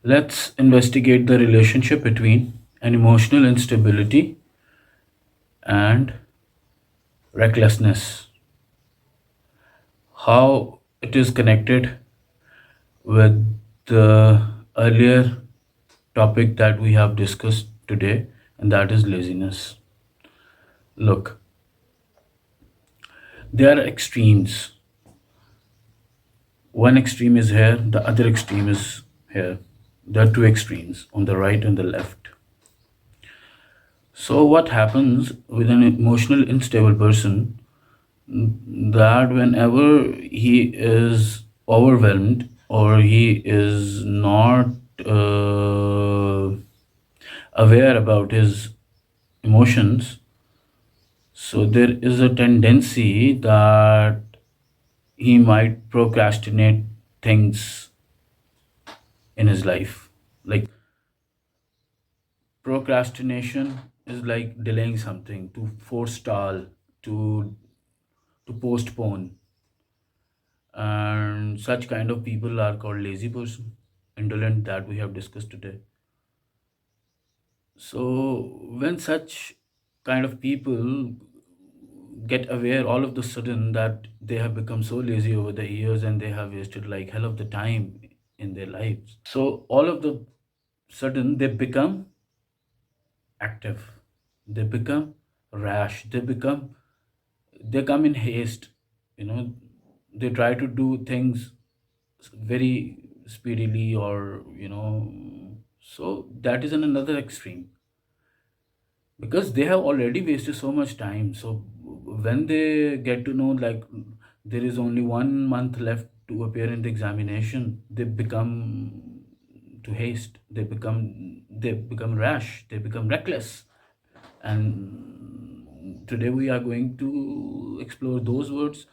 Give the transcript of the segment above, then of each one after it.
Let's investigate the relationship between an emotional instability and recklessness, how it is connected with the earlier topic that we have discussed today, and that is laziness. Look, there are extremes. One extreme is here, the other extreme is here. There are two extremes on the right and the left. So, what happens with an emotional unstable person that whenever he is overwhelmed or he is not uh, aware about his emotions, so there is a tendency that he might procrastinate things in his life. Like procrastination is like delaying something, to forestall, to to postpone, and such kind of people are called lazy person, indolent, that we have discussed today. So when such kind of people get aware all of the sudden that they have become so lazy over the years and they have wasted like hell of the time in their lives, so all of the sudden they become active, they become rash, they come in haste, you know, they try to do things very speedily, or so that is in another extreme, because they have already wasted so much time. So when they get to know like there is only 1 month left to appear in the examination, they become to haste, they become rash, they become reckless. And today we are going to explore those words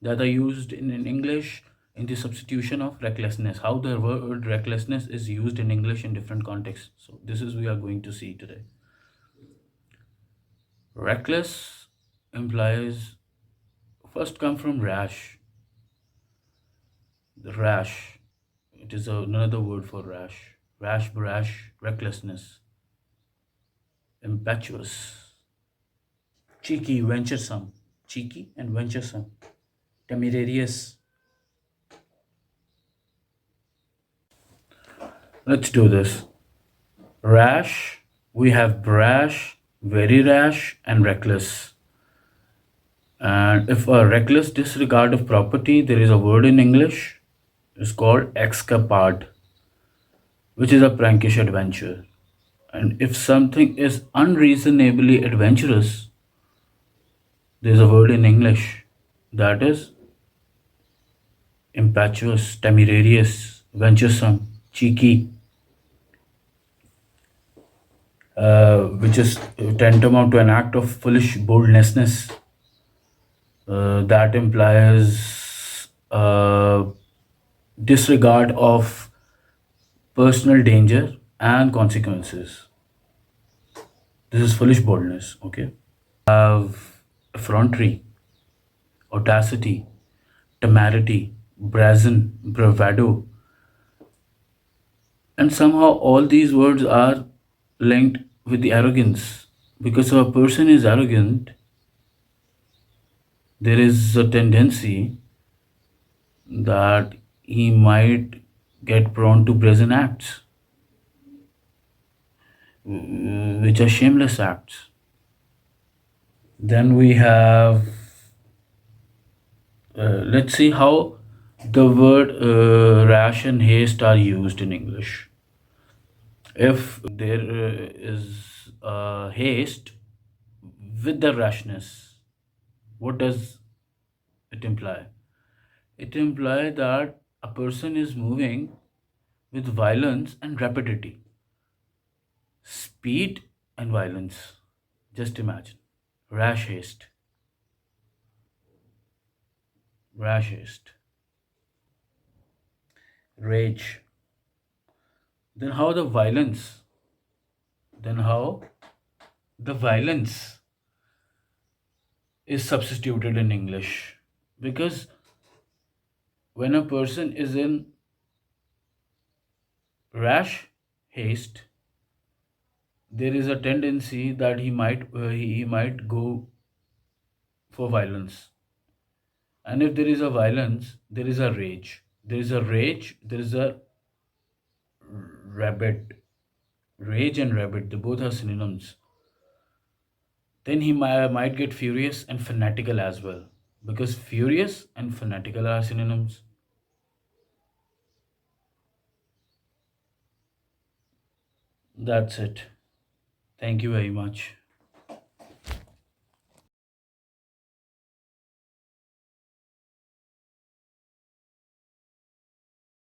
that are used in English in the substitution of recklessness, how the word recklessness is used in English in different contexts. So this is we are going to see today. Reckless implies, first come from rash. The rash, it is another word for rash. Rash, brash, recklessness, impetuous, cheeky, venturesome, cheeky and venturesome, temerarious. Let's do this. Rash, we have brash, very rash, and reckless. And if a reckless disregard of property, there is a word in English, it's called escapade, which is a prankish adventure. And if something is unreasonably adventurous, there's a word in English that is impetuous, temerarious, venturesome, cheeky, which is tantamount to an act of foolish boldness. That implies disregard of personal danger and consequences. This is foolish boldness, okay? Have effrontery, audacity, temerity, brazen, bravado, and somehow all these words are linked with the arrogance. Because if a person is arrogant, there is a tendency that he might get prone to brazen acts, which are shameless acts. Then we have, let's see how the word rash and haste are used in English. If there is haste with the rashness, what does it imply? It implies that a person is moving with violence and rapidity, speed and violence. Just imagine rash haste, rash haste, rage. Then how the violence? Then how the violence is substituted in English? Because when a person is in rash haste, there is a tendency that he might go for violence. And if there is a violence, there is a rage. There is a rage, there is a rabbit. Rage and rabbit, they both are synonyms. Then he might get furious and fanatical as well. Because furious and fanatical are synonyms. That's it. Thank you very much.